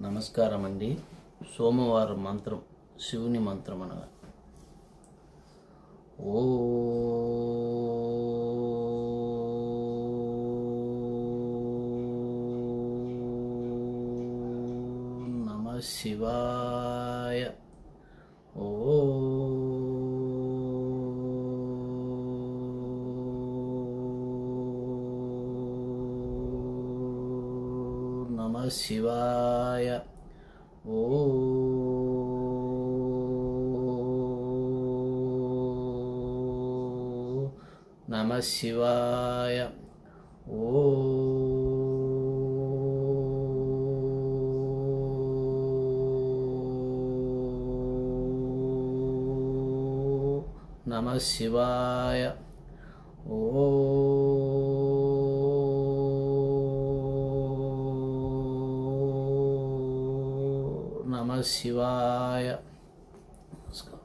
నమస్కారం అండి. సోమవారం మంత్రం, శివుని మంత్రం అనగా ఓ నమ శివాయ. ఓ నమ శివాయ. ఓ నమ శివాయ. ఓ నమ శివాయ. ఓ నమ శివాయ. నమస్కారం.